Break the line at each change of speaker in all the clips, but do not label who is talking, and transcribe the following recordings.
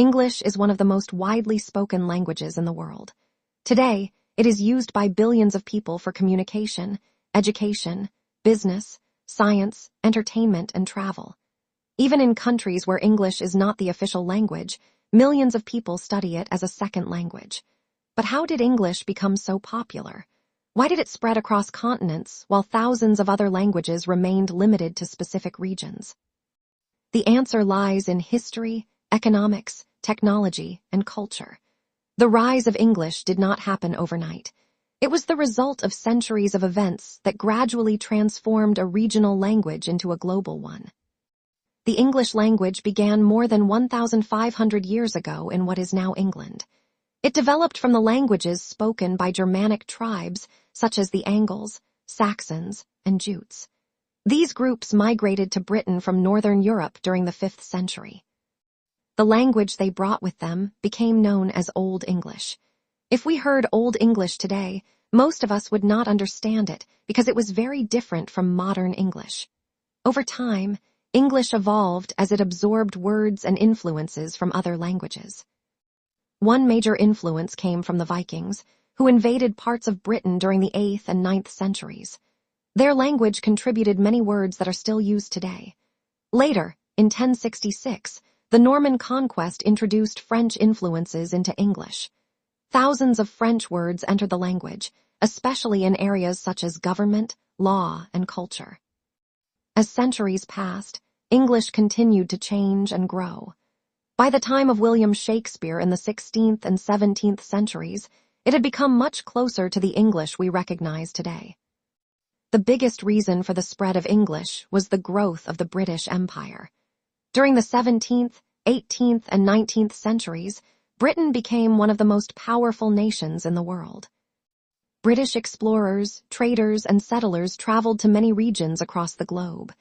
English is one of the most widely spoken languages in the world. Today, it is used by billions of people for communication, education, business, science, entertainment, and travel. Even in countries where English is not the official language, millions of people study it as a second language. But how did English become so popular? Why did it spread across continents while thousands of other languages remained limited to specific regions? The answer lies in history, economics, technology, and culture. The rise of English did not happen overnight. It was the result of centuries of events that gradually transformed a regional language into a global one. The English language began more than 1,500 years ago in what is now England. It developed from the languages spoken by Germanic tribes such as the Angles, Saxons, and Jutes. These groups migrated to Britain from northern Europe during the 5th century. The language they brought with them became known as Old English. If we heard Old English today, most of us would not understand it because it was very different from modern English. Over time, English evolved as it absorbed words and influences from other languages. One major influence came from the Vikings, who invaded parts of Britain during the 8th and 9th centuries. Their language contributed many words that are still used today. Later, in 1066, the Norman conquest introduced French influences into English. Thousands of French words entered the language, especially in areas such as government, law, and culture. As centuries passed, English continued to change and grow. By the time of William Shakespeare in the 16th and 17th centuries, it had become much closer to the English we recognize today. The biggest reason for the spread of English was the growth of the British Empire. During the 17th, 18th, and 19th centuries, Britain became one of the most powerful nations in the world. British explorers, traders, and settlers traveled to many regions across the globe.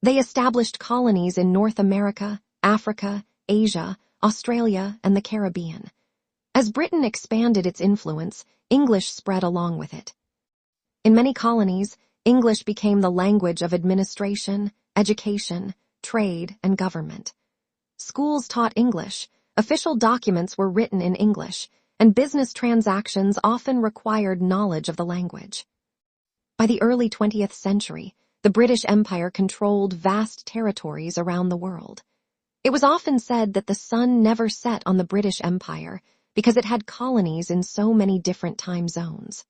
They established colonies in North America, Africa, Asia, Australia, and the Caribbean. As Britain expanded its influence, English spread along with it. In many colonies, English became the language of administration, education, trade, and government. Schools taught English, official documents were written in English, and business transactions often required knowledge of the language. By the early 20th century, the British Empire controlled vast territories around the world. It was often said that the sun never set on the British Empire because it had colonies in so many different time zones.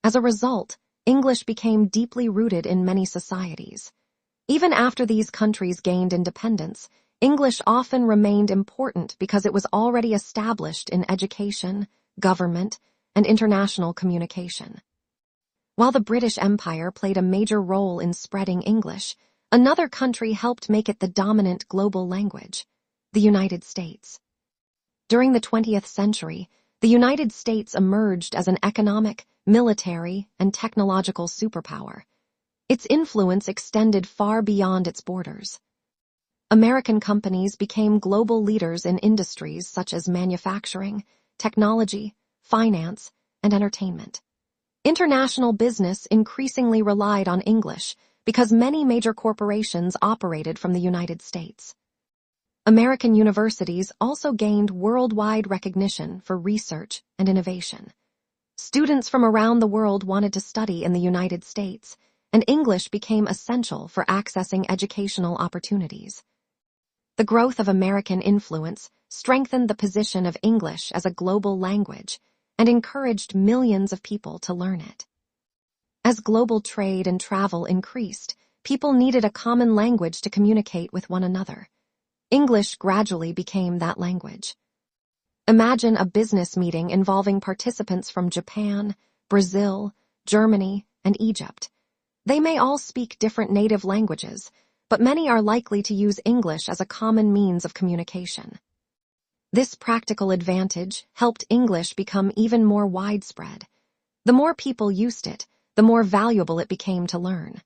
As a result, English became deeply rooted in many societies. Even after these countries gained independence, English often remained important because it was already established in education, government, and international communication. While the British Empire played a major role in spreading English, another country helped make it the dominant global language: the United States. During the 20th century, the United States emerged as an economic, military, and technological superpower. Its influence extended far beyond its borders. American companies became global leaders in industries such as manufacturing, technology, finance, and entertainment. International business increasingly relied on English because many major corporations operated from the United States. American universities also gained worldwide recognition for research and innovation. Students from around the world wanted to study in the United States, and English became essential for accessing educational opportunities. The growth of American influence strengthened the position of English as a global language and encouraged millions of people to learn it. As global trade and travel increased, people needed a common language to communicate with one another. English gradually became that language. Imagine a business meeting involving participants from Japan, Brazil, Germany, and Egypt. They may all speak different native languages, but many are likely to use English as a common means of communication. This practical advantage helped English become even more widespread. The more people used it, the more valuable it became to learn.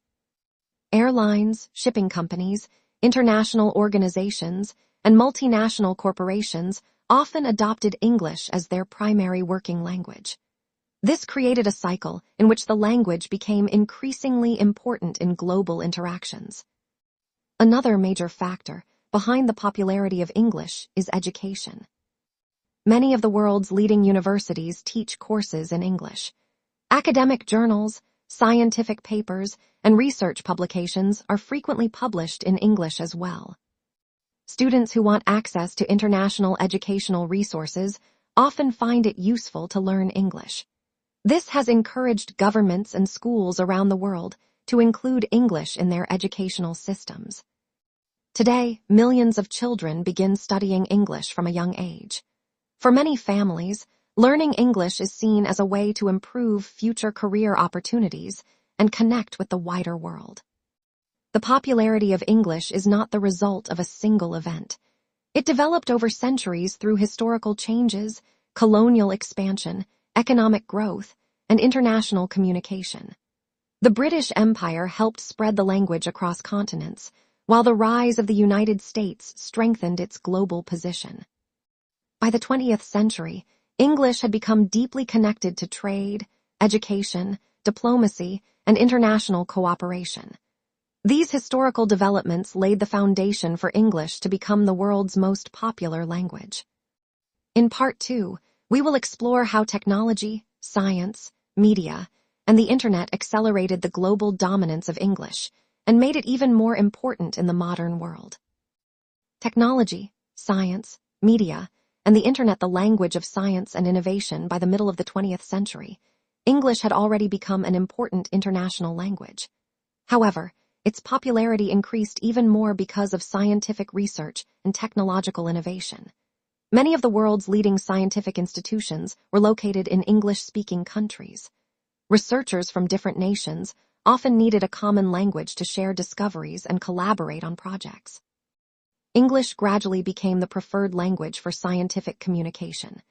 Airlines, shipping companies, international organizations, and multinational corporations often adopted English as their primary working language. This created a cycle in which the language became increasingly important in global interactions. Another major factor behind the popularity of English is education. Many of the world's leading universities teach courses in English. Academic journals, scientific papers, and research publications are frequently published in English as well. Students who want access to international educational resources often find it useful to learn English. This has encouraged governments and schools around the world to include English in their educational systems. Today, millions of children begin studying English from a young age. For many families, learning English is seen as a way to improve future career opportunities and connect with the wider world. The popularity of English is not the result of a single event. It developed over centuries through historical changes, colonial expansion, economic growth, and international communication. The British Empire helped spread the language across continents, while the rise of the United States strengthened its global position. By the 20th century, English had become deeply connected to trade, education, diplomacy, and international cooperation. These historical developments laid the foundation for English to become the world's most popular language. In Part 2, we will explore how technology, science, media, and the Internet accelerated the global dominance of English and made it even more important in the modern world. Technology, science, media, and the Internet, the language of science and innovation. By the middle of the 20th century, English had already become an important international language. However, its popularity increased even more because of scientific research and technological innovation. Many of the world's leading scientific institutions were located in English-speaking countries. Researchers from different nations often needed a common language to share discoveries and collaborate on projects. English gradually became the preferred language for scientific communication.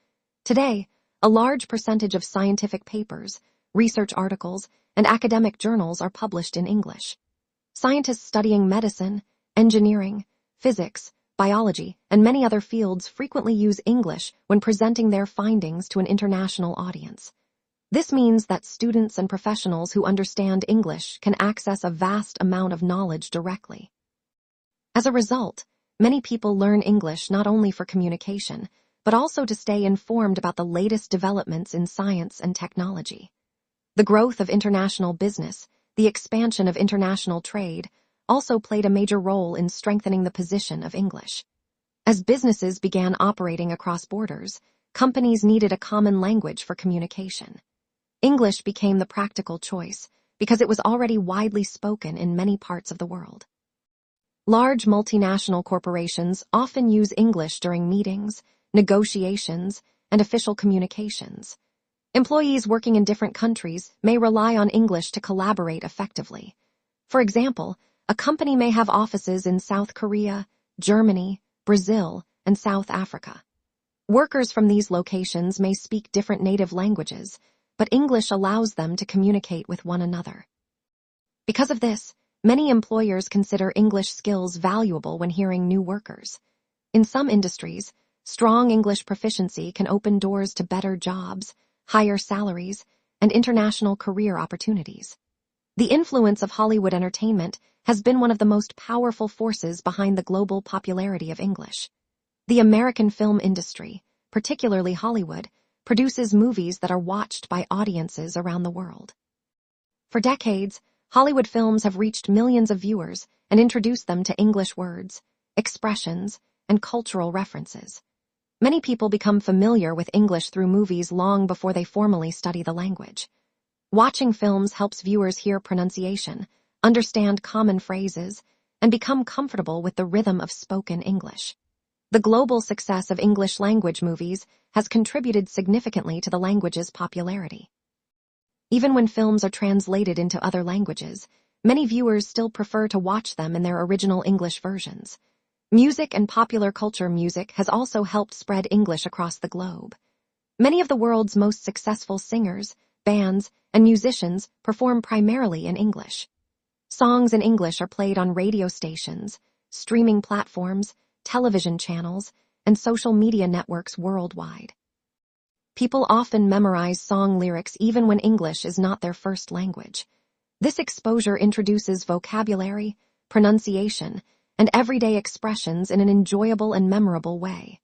Today, a large percentage of scientific papers, research articles, and academic journals are published in English. Scientists studying medicine, engineering, physics, biology, and many other fields frequently use English when presenting their findings to an international audience. This means that students and professionals who understand English can access a vast amount of knowledge directly. As a result, many people learn English not only for communication, but also to stay informed about the latest developments in science and technology. The growth of international business, the expansion of international trade, also played a major role in strengthening the position of English. As businesses began operating across borders, companies needed a common language for communication. English became the practical choice because it was already widely spoken in many parts of the world. Large multinational corporations often use English during meetings, negotiations, and official communications. Employees working in different countries may rely on English to collaborate effectively. For example, a company may have offices in South Korea, Germany, Brazil, and South Africa. Workers from these locations may speak different native languages, but English allows them to communicate with one another. Because of this, many employers consider English skills valuable when hiring new workers. In some industries, strong English proficiency can open doors to better jobs, higher salaries, and international career opportunities. The influence of Hollywood entertainment has been one of the most powerful forces behind the global popularity of English. The American film industry, particularly Hollywood, produces movies that are watched by audiences around the world. For decades, Hollywood films have reached millions of viewers and introduced them to English words, expressions, and cultural references. Many people become familiar with English through movies long before they formally study the language. Watching films helps viewers hear pronunciation, understand common phrases, and become comfortable with the rhythm of spoken English. The global success of English language movies has contributed significantly to the language's popularity. Even when films are translated into other languages, many viewers still prefer to watch them in their original English versions. Music and popular culture music has also helped spread English across the globe. Many of the world's most successful singers, bands, and musicians perform primarily in English. Songs in English are played on radio stations, streaming platforms, television channels, and social media networks worldwide. People often memorize song lyrics even when English is not their first language. This exposure introduces vocabulary, pronunciation, and everyday expressions in an enjoyable and memorable way.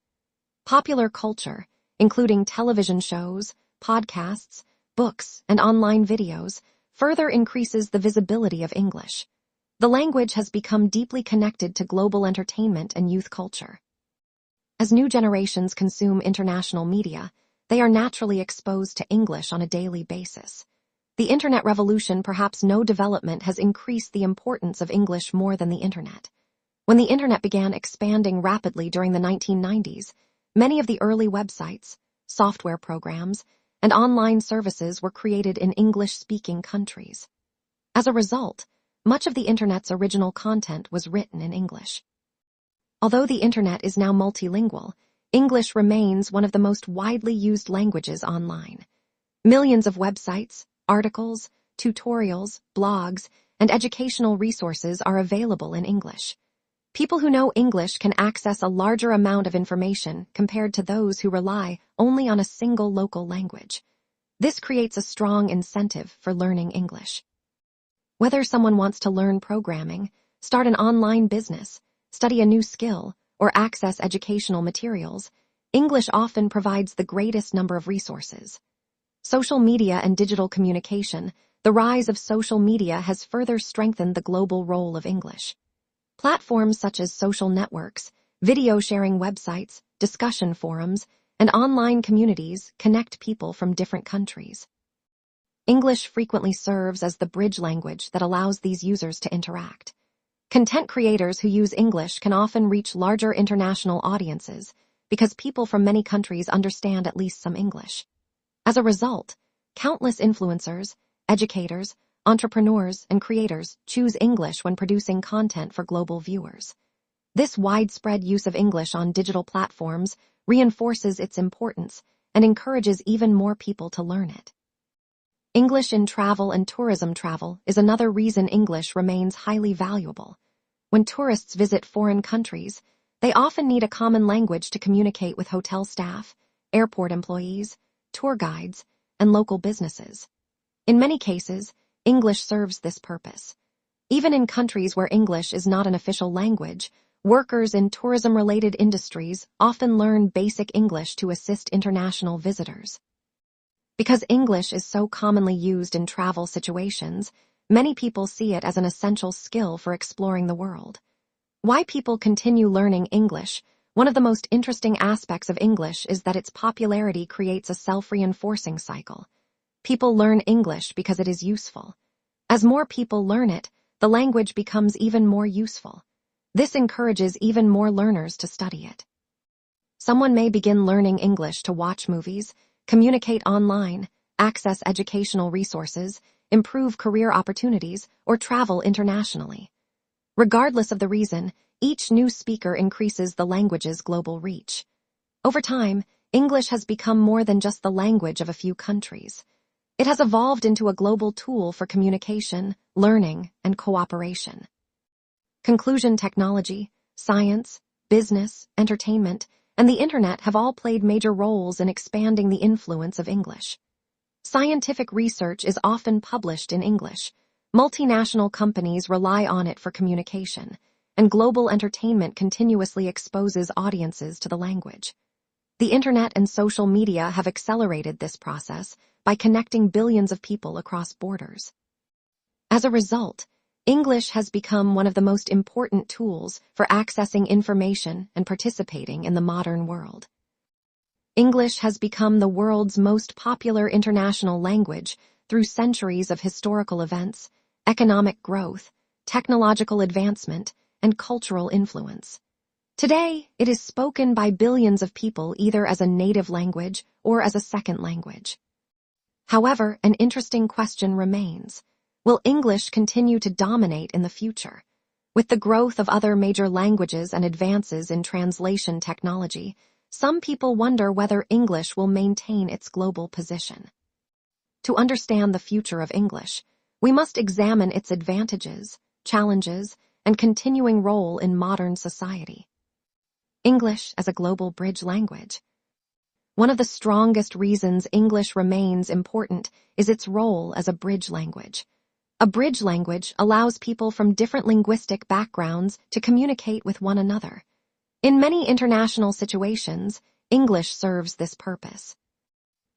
Popular culture, including television shows, podcasts, books, and online videos, further increases the visibility of English. The language has become deeply connected to global entertainment and youth culture. As new generations consume international media, they are naturally exposed to English on a daily basis. The Internet revolution, perhaps no development has increased the importance of English more than the Internet. When the Internet began expanding rapidly during the 1990s, many of the early websites, software programs, and online services were created in English-speaking countries. As a result, much of the Internet's original content was written in English. Although the Internet is now multilingual, English remains one of the most widely used languages online. Millions of websites, articles, tutorials, blogs, and educational resources are available in English. People who know English can access a larger amount of information compared to those who rely only on a single local language. This creates a strong incentive for learning English. Whether someone wants to learn programming, start an online business, study a new skill, or access educational materials, English often provides the greatest number of resources. Social media and digital communication, the rise of social media has further strengthened the global role of English. Platforms such as social networks, video-sharing websites, discussion forums, and online communities connect people from different countries. English frequently serves as the bridge language that allows these users to interact. Content creators who use English can often reach larger international audiences because people from many countries understand at least some English. As a result, countless influencers, educators, entrepreneurs, and creators choose English when producing content for global viewers. This widespread use of English on digital platforms reinforces its importance and encourages even more people to learn it. English in travel and tourism travel is another reason English remains highly valuable. When tourists visit foreign countries, they often need a common language to communicate with hotel staff, airport employees, tour guides, and local businesses. In many cases, English serves this purpose. Even in countries where English is not an official language, workers in tourism-related industries often learn basic English to assist international visitors. Because English is so commonly used in travel situations, many people see it as an essential skill for exploring the world. Why people continue learning English? One of the most interesting aspects of English is that its popularity creates a self-reinforcing cycle. People learn English because it is useful. As more people learn it, the language becomes even more useful. This encourages even more learners to study it. Someone may begin learning English to watch movies, communicate online, access educational resources, improve career opportunities, or travel internationally. Regardless of the reason, each new speaker increases the language's global reach. Over time, English has become more than just the language of a few countries. It has evolved into a global tool for communication, learning, and cooperation. Conclusion: technology, science, business, entertainment, and the Internet have all played major roles in expanding the influence of English. Scientific research is often published in English. Multinational companies rely on it for communication, and global entertainment continuously exposes audiences to the language. The Internet and social media have accelerated this process by connecting billions of people across borders. As a result, English has become one of the most important tools for accessing information and participating in the modern world. English has become the world's most popular international language through centuries of historical events, economic growth, technological advancement, and cultural influence. Today, it is spoken by billions of people either as a native language or as a second language. However, an interesting question remains. Will English continue to dominate in the future? With the growth of other major languages and advances in translation technology, some people wonder whether English will maintain its global position. To understand the future of English, we must examine its advantages, challenges, and continuing role in modern society. English as a global bridge language. One of the strongest reasons English remains important is its role as a bridge language. A bridge language allows people from different linguistic backgrounds to communicate with one another. In many international situations, English serves this purpose.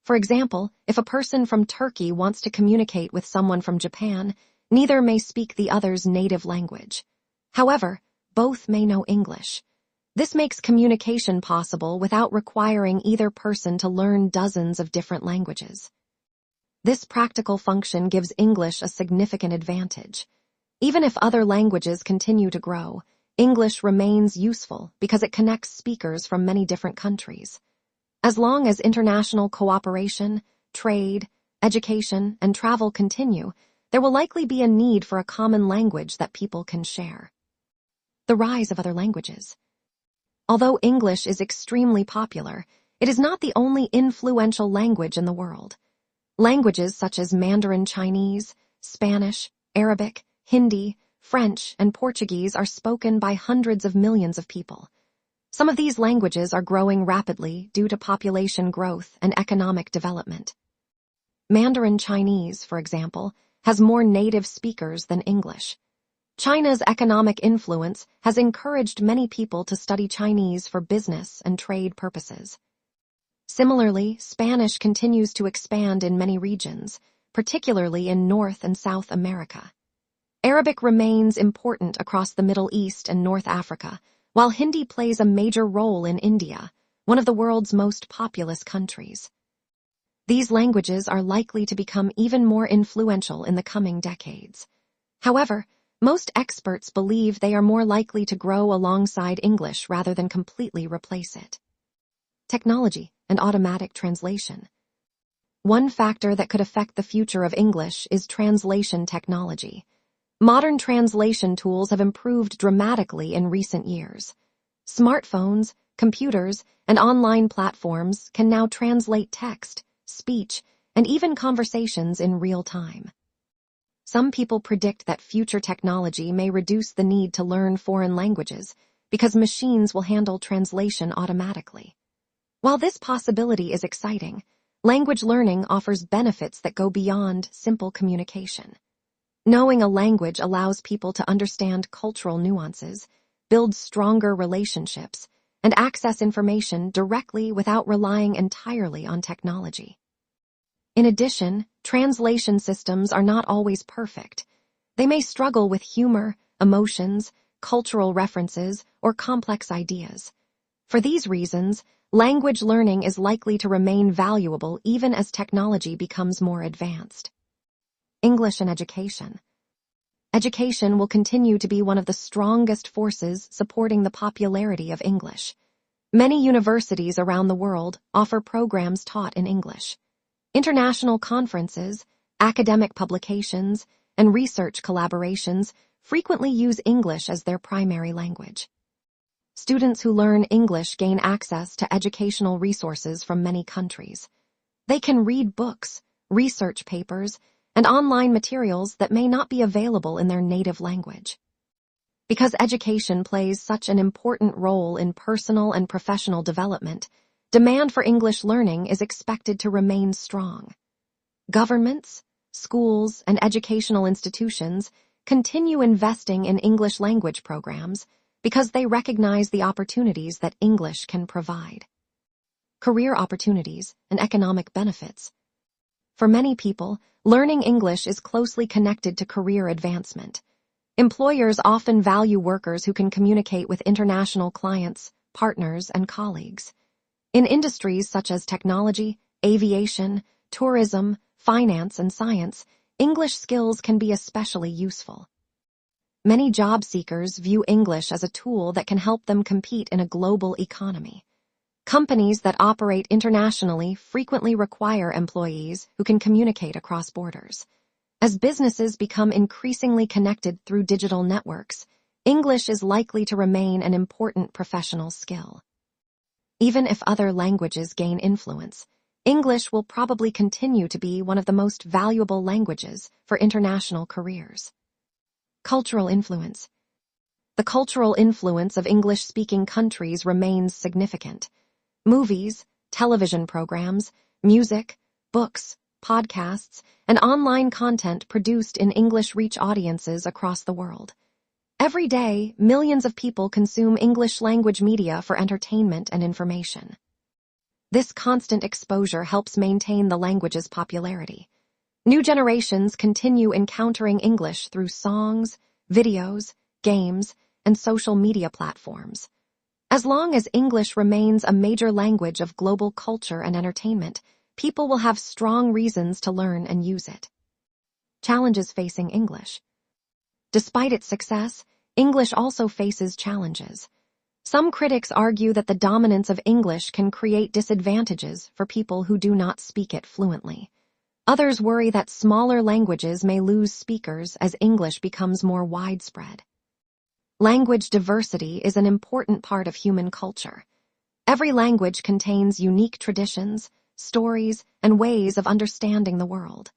For example, if a person from Turkey wants to communicate with someone from Japan, neither may speak the other's native language. However, both may know English. This makes communication possible without requiring either person to learn dozens of different languages. This practical function gives English a significant advantage. Even if other languages continue to grow, English remains useful because it connects speakers from many different countries. As long as international cooperation, trade, education, and travel continue, there will likely be a need for a common language that people can share. The rise of other languages. Although English is extremely popular, it is not the only influential language in the world. Languages such as Mandarin Chinese, Spanish, Arabic, Hindi, French, and Portuguese are spoken by hundreds of millions of people. Some of these languages are growing rapidly due to population growth and economic development. Mandarin Chinese, for example, has more native speakers than English. China's economic influence has encouraged many people to study Chinese for business and trade purposes. Similarly, Spanish continues to expand in many regions, particularly in North and South America. Arabic remains important across the Middle East and North Africa, while Hindi plays a major role in India, one of the world's most populous countries. These languages are likely to become even more influential in the coming decades. However, most experts believe they are more likely to grow alongside English rather than completely replace it. Technology and automatic translation. One factor that could affect the future of English is translation technology. Modern translation tools have improved dramatically in recent years. Smartphones, computers, and online platforms can now translate text, speech, and even conversations in real time. Some people predict that future technology may reduce the need to learn foreign languages because machines will handle translation automatically. While this possibility is exciting, language learning offers benefits that go beyond simple communication. Knowing a language allows people to understand cultural nuances, build stronger relationships, and access information directly without relying entirely on technology. In addition, translation systems are not always perfect. They may struggle with humor, emotions, cultural references, or complex ideas. For these reasons, language learning is likely to remain valuable even as technology becomes more advanced. English and education. Education will continue to be one of the strongest forces supporting the popularity of English. Many universities around the world offer programs taught in English. International conferences, academic publications, and research collaborations frequently use English as their primary language. Students who learn English gain access to educational resources from many countries. They can read books, research papers, and online materials that may not be available in their native language. Because education plays such an important role in personal and professional development, demand for English learning is expected to remain strong. Governments, schools, and educational institutions continue investing in English language programs because they recognize the opportunities that English can provide. Career opportunities and economic benefits. For many people, learning English is closely connected to career advancement. Employers often value workers who can communicate with international clients, partners, and colleagues. In industries such as technology, aviation, tourism, finance, and science, English skills can be especially useful. Many job seekers view English as a tool that can help them compete in a global economy. Companies that operate internationally frequently require employees who can communicate across borders. As businesses become increasingly connected through digital networks, English is likely to remain an important professional skill. Even if other languages gain influence, English will probably continue to be one of the most valuable languages for international careers. Cultural influence. The cultural influence of English-speaking countries remains significant. Movies, television programs, music, books, podcasts, and online content produced in English reach audiences across the world. Every day, millions of people consume English language media for entertainment and information. This constant exposure helps maintain the language's popularity. New generations continue encountering English through songs, videos, games, and social media platforms. As long as English remains a major language of global culture and entertainment, people will have strong reasons to learn and use it. Challenges facing English. Despite its success, English also faces challenges. Some critics argue that the dominance of English can create disadvantages for people who do not speak it fluently. Others worry that smaller languages may lose speakers as English becomes more widespread. Language diversity is an important part of human culture. Every language contains unique traditions, stories, and ways of understanding the world.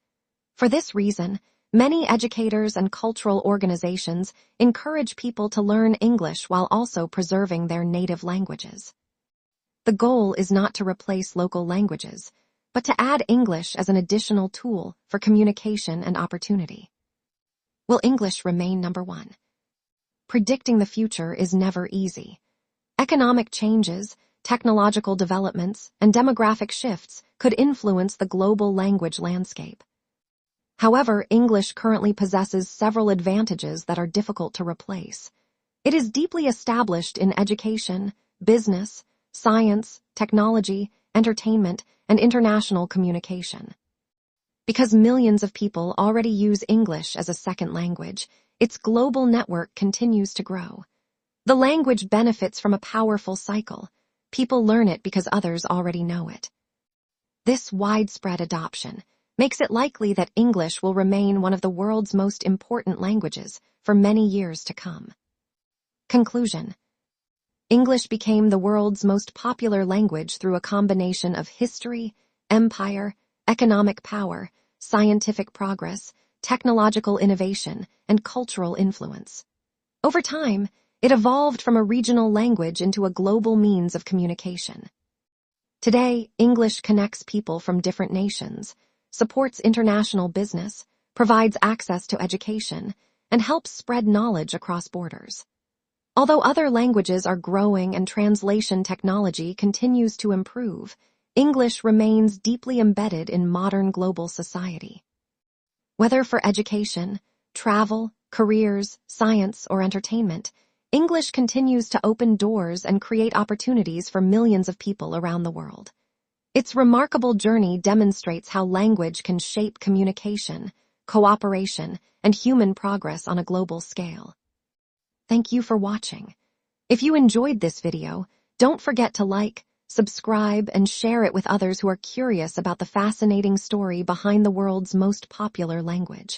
For this reason, many educators and cultural organizations encourage people to learn English while also preserving their native languages. The goal is not to replace local languages, but to add English as an additional tool for communication and opportunity. Will English remain number one? Predicting the future is never easy. Economic changes, technological developments, and demographic shifts could influence the global language landscape. However, English currently possesses several advantages that are difficult to replace. It is deeply established in education, business, science, technology, entertainment, and international communication. Because millions of people already use English as a second language, its global network continues to grow. The language benefits from a powerful cycle. People learn it because others already know it. This widespread adoption makes it likely that English will remain one of the world's most important languages for many years to come. Conclusion. English became the world's most popular language through a combination of history, empire, economic power, scientific progress, technological innovation, and cultural influence. Over time, it evolved from a regional language into a global means of communication. Today, English connects people from different nations, supports international business, provides access to education, and helps spread knowledge across borders. Although other languages are growing and translation technology continues to improve, English remains deeply embedded in modern global society. Whether for education, travel, careers, science, or entertainment, English continues to open doors and create opportunities for millions of people around the world. Its remarkable journey demonstrates how language can shape communication, cooperation, and human progress on a global scale. Thank you for watching. If you enjoyed this video, don't forget to like, subscribe, and share it with others who are curious about the fascinating story behind the world's most popular language.